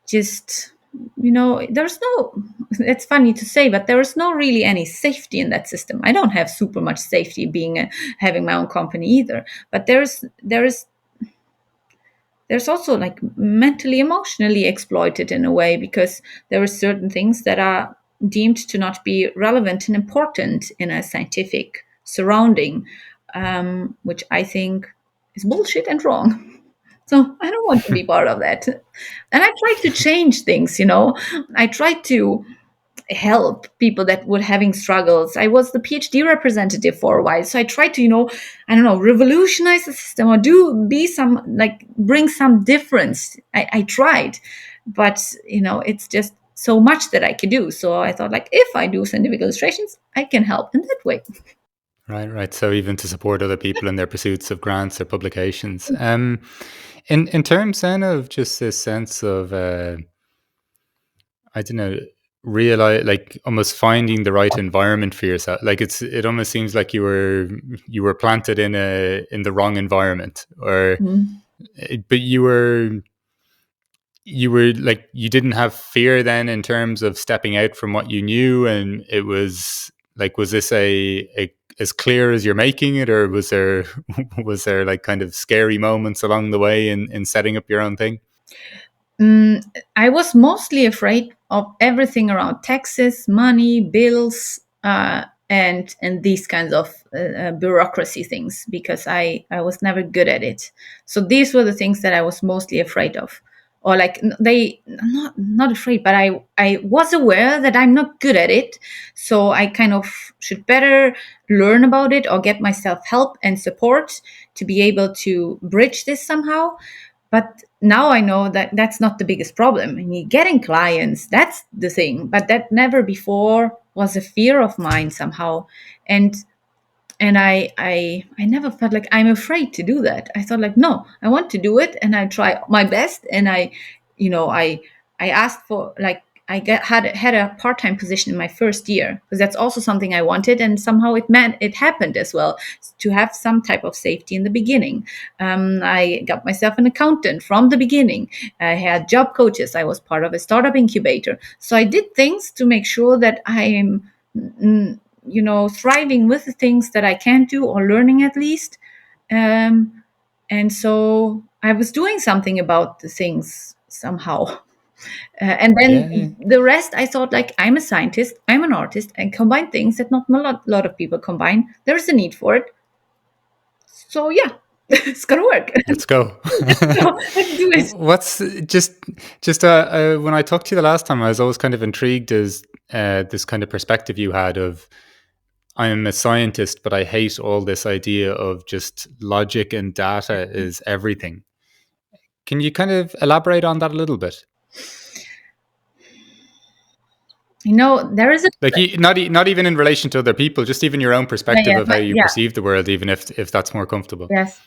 just there's no, it's funny to say, but there is no really any safety in that system. I don't have super much safety being having my own company either, but there's also like mentally emotionally exploited in a way, because there are certain things that are deemed to not be relevant and important in a scientific surrounding, which I think is bullshit and wrong. So I don't want to be part of that. And I try to change things. I try to help people that were having struggles. I was the PhD representative for a while, so I tried to, I don't know, revolutionize the system or be some, like, bring some difference. I tried, but it's just so much that I could do. So I thought, like, if I do scientific illustrations, I can help in that way. right, right. So even to support other people in their pursuits of grants or publications. In terms then of just this sense of I don't know, realize like almost finding the right environment for yourself. Like it almost seems like you were planted in the wrong environment, or Mm. but you were you were like, you didn't have fear then in terms of stepping out from what you knew, and it was like, was this a as clear as you're making it, or was there was there like kind of scary moments along the way in setting up your own thing? I was mostly afraid of everything around taxes, money, bills, and these kinds of bureaucracy things, because I was never good at it. So these were the things that I was mostly afraid of, or like they not afraid, but I was aware that I'm not good at it. So I kind of should better learn about it or get myself help and support to be able to bridge this somehow. But now I know that that's not the biggest problem. I mean, getting clients, that's the thing. But that never before was a fear of mine somehow. And and I never felt like I'm afraid to do that. I thought like, no, I want to do it, and I try my best. And I asked for, like, had a part-time position in my first year, because that's also something I wanted, and somehow it happened as well, to have some type of safety in the beginning. I got myself an accountant from the beginning. I had job coaches. I was part of a startup incubator. So I did things to make sure that I am thriving with the things that I can't do, or learning at least. And so I was doing something about the things somehow. And Yeah, then the rest, I thought, like, I'm a scientist, I'm an artist, and combine things that not a lot of people combine. There's a need for it. So yeah, it's gonna work. let's go. So let's do it. What's just when I talked to you the last time, I was always kind of intrigued as this kind of perspective you had of, I'm a scientist, but I hate all this idea of just logic and data is everything. Can you kind of elaborate on that a little bit? There is a Like, not even in relation to other people, just even your own yeah, perspective yeah, of how you yeah, perceive the world, even if that's more comfortable. yes.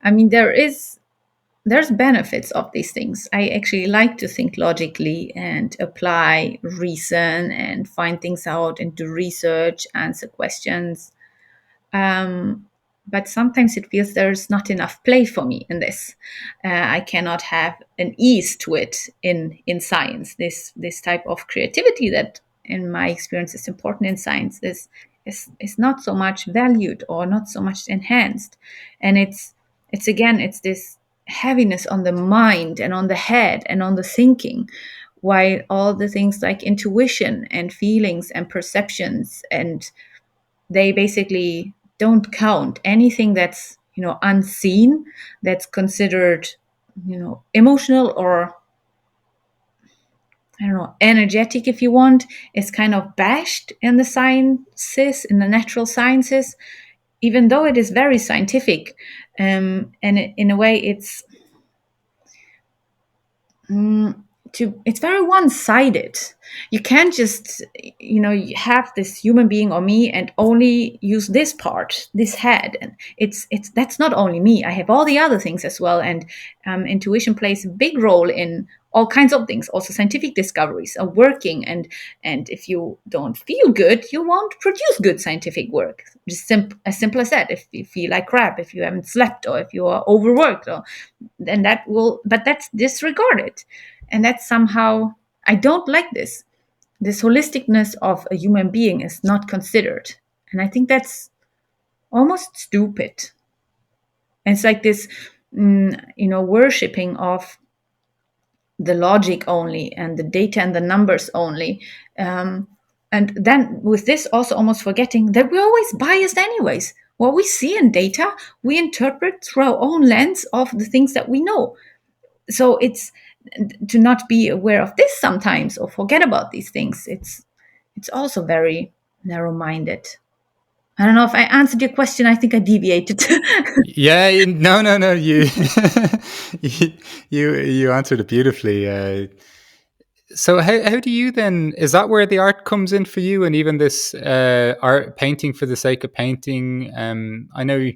I mean, there's benefits of these things. I actually like to think logically and apply reason and find things out and do research, answer questions. Um, but sometimes it feels there's not enough play for me in this. I cannot have an ease to it in science. This type of creativity that, in my experience, is important in science is not so much valued or not so much enhanced, and it's this heaviness on the mind and on the head and on the thinking, while all the things like intuition and feelings and perceptions, and they basically don't count. Anything that's unseen, that's considered emotional, or I don't know, energetic if you want, is kind of bashed in the sciences, in the natural sciences, even though it is very scientific. And in a way, it's very one-sided. You can't just you have this human being or me and only use this part, this head, and it's that's not only me. I have all the other things as well, and intuition plays a big role in all kinds of things. Also, scientific discoveries are working, and if you don't feel good, you won't produce good scientific work. Just as simple as that. If you feel like crap, if you haven't slept, or if you are overworked, or then but that's disregarded. And that's somehow, I don't like this holisticness of a human being is not considered. And I think that's almost stupid. And it's like this worshipping of the logic only, and the data and the numbers only. And then with this also almost forgetting that we're always biased anyways. What we see in data, we interpret through our own lens of the things that we know. So it's to not be aware of this sometimes, or forget about these things. It's also very narrow-minded. I don't know if I answered your question. I think I deviated. Yeah, no, you answered it beautifully. So how do you then, is that where the art comes in for you, and even this art, painting for the sake of painting? I know,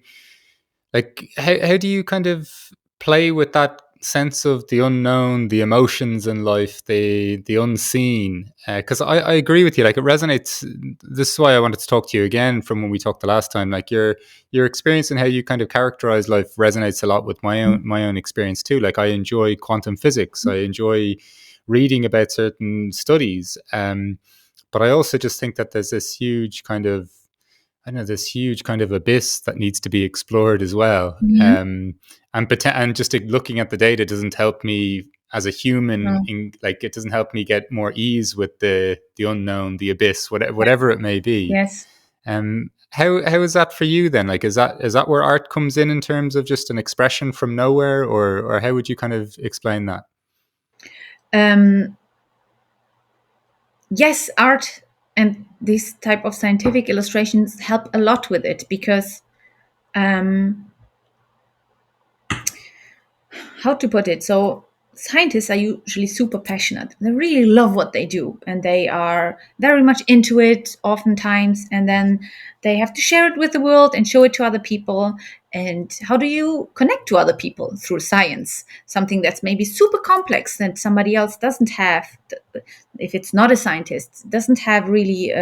like, how do you kind of play with that sense of the unknown, the emotions in life, the unseen. Because I agree with you. Like, it resonates. This is why I wanted to talk to you again from when we talked the last time. Like, your experience and how you kind of characterize life resonates a lot with my own experience too. Like, I enjoy quantum physics. I enjoy reading about certain studies. But I also just think that there's this huge kind of, I don't know, this huge kind of abyss that needs to be explored as well. Mhm. And just looking at the data doesn't help me as a human. No. Like, it doesn't help me get more ease with the unknown, the abyss, whatever it may be. Yes. How is that for you then? Like, is that where art comes in terms of just an expression from nowhere, or how would you kind of explain that? Um, yes, art and this type of scientific illustrations help a lot with it because um, how to put it? So scientists are usually super passionate. They really love what they do and they are very much into it oftentimes. And then they have to share it with the world and show it to other people. And how do you connect to other people through science? Something that's maybe super complex that somebody else doesn't have, if it's not a scientist, doesn't have really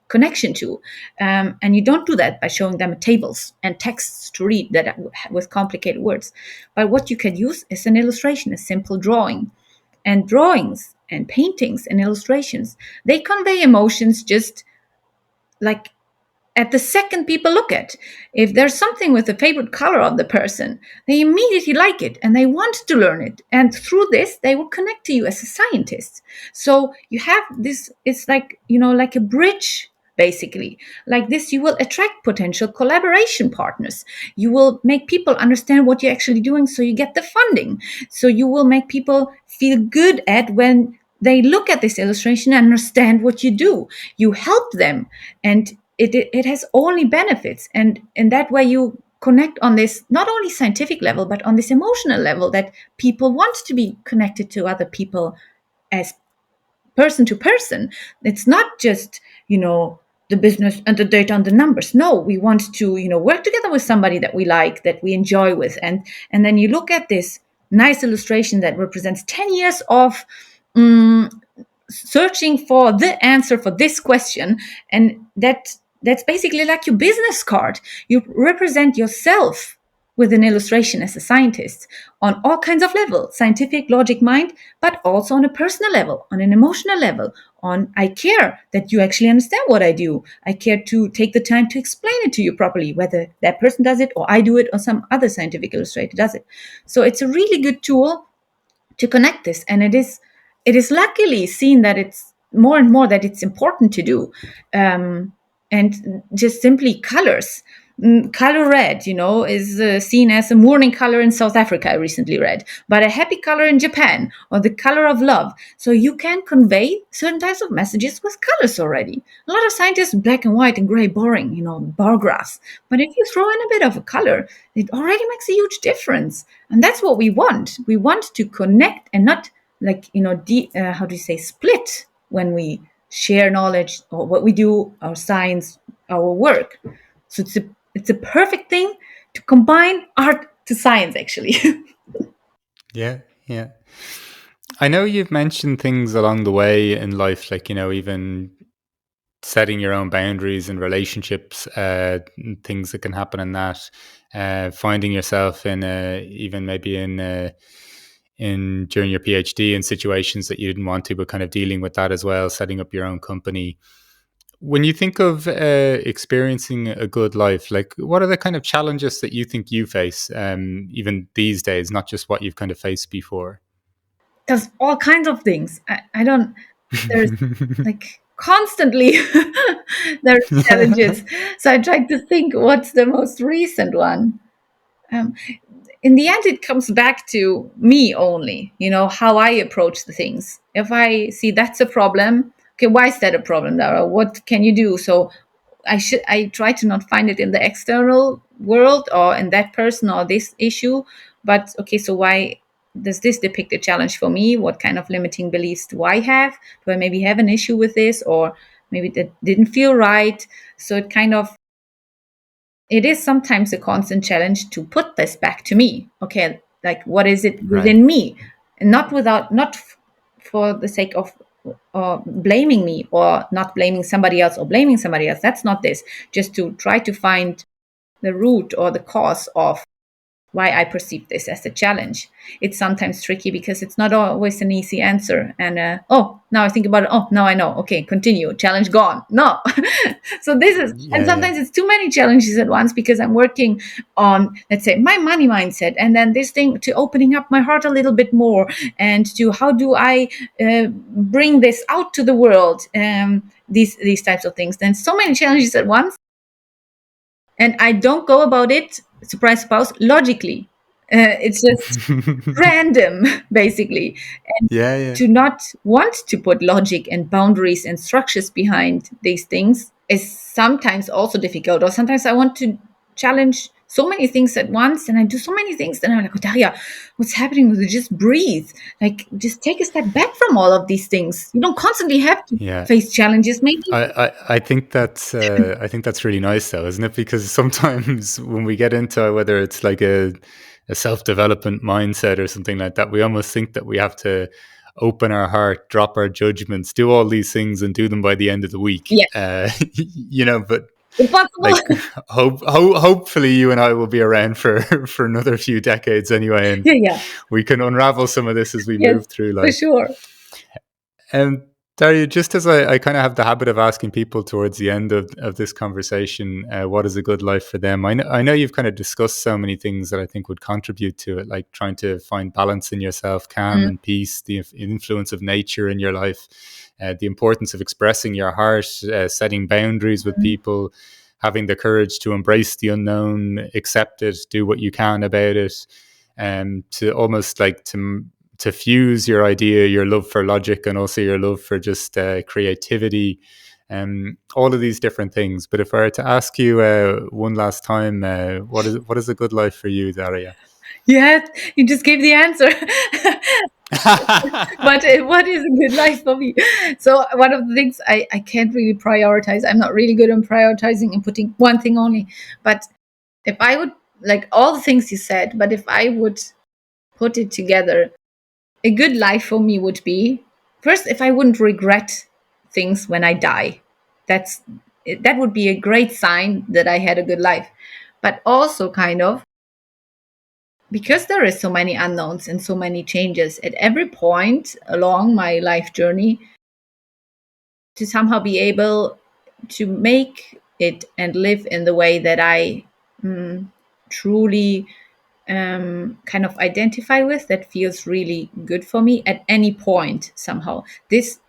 connection to. And you don't do that by showing them tables and texts to read that with complicated words. But what you can use is an illustration, a simple drawing. And drawings and paintings and illustrations, they convey emotions just like at the second people look at. If there's something with the favorite color of the person, they immediately like it and they want to learn it. And through this, they will connect to you as a scientist. So you have this, it's like, like a bridge. Basically, like this, you will attract potential collaboration partners. You will make people understand what you're actually doing, so you get the funding. So you will make people feel good at when they look at this illustration and understand what you do. You help them, and it has only benefits, and in that way you connect on this not only scientific level but on this emotional level, that people want to be connected to other people as person to person. It's not just the business and the data and the numbers. No, we want to work together with somebody that we like, that we enjoy with. And then you look at this nice illustration that represents 10 years of searching for the answer for this question, and that's basically like your business card. You represent yourself with an illustration as a scientist on all kinds of levels, scientific, logic, mind, but also on a personal level, on an emotional level, on I care that you actually understand what I do. I care to take the time to explain it to you properly, whether that person does it or I do it or some other scientific illustrator does it. So it's a really good tool to connect this, and it is luckily seen that it's more and more that it's important to do. And just simply colors. Color red, is seen as a mourning color in South Africa, I recently read, but a happy color in Japan, or the color of love. So you can convey certain types of messages with colors already. A lot of scientists, black and white and gray, boring, bar graphs. But if you throw in a bit of a color, it already makes a huge difference. And that's what we want. We want to connect and not like, how do you say, split when we share knowledge or what we do, our science, our work. So it's a perfect thing to combine art to science, actually. Yeah, yeah. I know you've mentioned things along the way in life, like, even setting your own boundaries and relationships, things that can happen in that, finding yourself in even maybe in during your PhD in situations that you didn't want to, but kind of dealing with that as well, setting up your own company. When you think of experiencing a good life, like, what are the kind of challenges that you think you face, even these days, not just what you've kind of faced before? There's all kinds of things. I don't, there's like constantly there's challenges. So I tried to think what's the most recent one. Um, in the end, it comes back to me only, how I approach the things. If I see that's a problem, okay, why is that a problem, Dara? What can you do? So I try to not find it in the external world or in that person or this issue, but okay, so why does this depict a challenge for me? What kind of limiting beliefs do I have? Do I maybe have an issue with this, or maybe that didn't feel right? So it is sometimes a constant challenge to put this back to me. Okay, Like, what is it Right. within me? And not for the sake of blaming me, or not blaming somebody else, or blaming somebody else. That's not this. Just to try to find the root or the cause of why I perceive this as a challenge. It's sometimes tricky because it's not always an easy answer. And oh, now I think about it. Oh, now I know. Okay, continue. Challenge gone. No. So this is, and Yeah, yeah. sometimes it's too many challenges at once because I'm working on, let's say, my money mindset, and then this thing to opening up my heart a little bit more, and to how do I bring this out to the world. These types of things. Then so many challenges at once, and I don't go about it, surprise, surprise, logically. It's just random, basically. And Yeah, yeah. to not want to put logic and boundaries and structures behind these things is sometimes also difficult. Or sometimes I want to challenge so many things at once, and I do so many things, and I'm like, oh, Daria, what's happening with you? Just breathe. Like, just take a step back from all of these things. You don't constantly have to Yeah. face challenges, maybe. I think that's really nice though, isn't it? Because sometimes when we get into whether it's like a self-development mindset or something like that, we almost think that we have to open our heart, drop our judgments, do all these things and do them by the end of the week. Yeah, But impossible. like hopefully you and I will be around for for another few decades anyway, and Yeah, yeah. we can unravel some of this as we Yes, move through for life. sure. Daria, just as I kind of have the habit of asking people towards the end of this conversation, what is a good life for them? I know you've kind of discussed so many things that I think would contribute to it, like trying to find balance in yourself, calm Mm, and peace, the influence of nature in your life, the importance of expressing your heart, setting boundaries with mm. people, having the courage to embrace the unknown, accept it, do what you can about it, to almost like to fuse your idea, your love for logic, and also your love for just creativity, all of these different things. But if I were to ask you one last time, what is a good life for you, Daria? Yeah, you just gave the answer. But what is a good life for me? So one of the things I can't really prioritize. I'm not really good on prioritizing and putting one thing only. But if I would, like all the things you said, but if I would put it together, a good life for me would be, first, if I wouldn't regret things when I die. That's that would be a great sign that I had a good life. But also kind of, because there is so many unknowns and so many changes at every point along my life journey, to somehow be able to make it and live in the way that I truly kind of identify with, that feels really good for me at any point somehow. This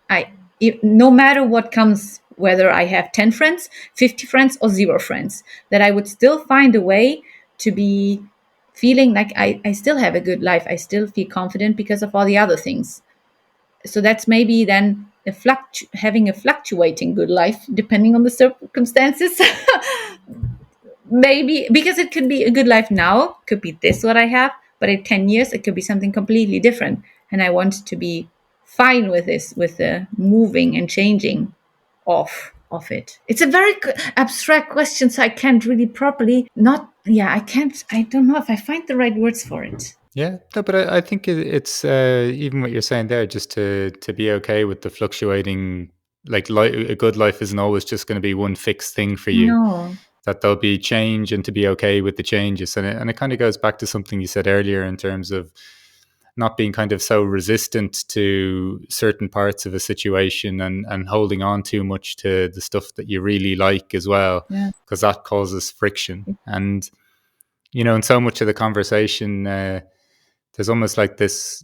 no matter what comes, whether I have 10 friends, 50 friends, or 0 friends, that I would still find a way to be feeling like I still have a good life. I still feel confident because of all the other things. So that's maybe then having a fluctuating good life depending on the circumstances. Maybe because it could be a good life now, could be this what I have, but in 10 years it could be something completely different, and I want to be fine with this, with the moving and changing of it. It's a very abstract question, so I can't really properly not yeah I can't I don't know if I find the right words for it. Yeah, no, but I think it's even what you're saying there, just to be okay with the fluctuating. Like a good life isn't always just going to be one fixed thing for you. No. That there'll be change, and to be okay with the changes. And it kind of goes back to something you said earlier in terms of not being kind of so resistant to certain parts of a situation, and holding on too much to the stuff that you really like as well, Yeah. because that causes friction. And in so much of the conversation, there's almost like this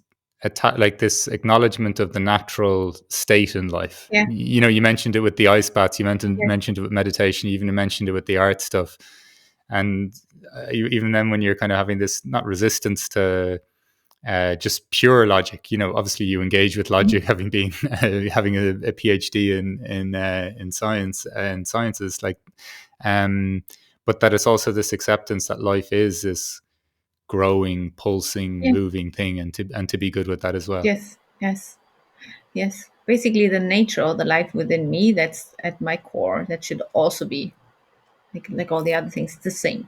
like this acknowledgement of the natural state in life. Yeah. You mentioned it with the ice baths, you Yes. mentioned it with meditation, you even mentioned it with the art stuff. And even then, when you're kind of having this not resistance to just pure logic, obviously you engage with Mhm. logic, having been having a PhD in science and sciences, like, but that it's also this acceptance that life is this growing, pulsing, Yeah. moving thing, and to be good with that as well. Yes. Yes. Yes. Basically, the nature or the life within me, that's at my core. That should also be like all the other things, the same.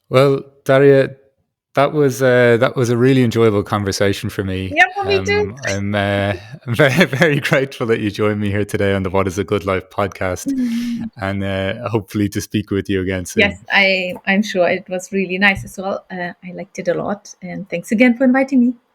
Well, Daria, That was a really enjoyable conversation for me. Yeah, for me too. I'm very, very grateful that you joined me here today on the What is a Good Life podcast, and hopefully to speak with you again soon. Yes, I'm sure it was really nice as well. I liked it a lot, and thanks again for inviting me.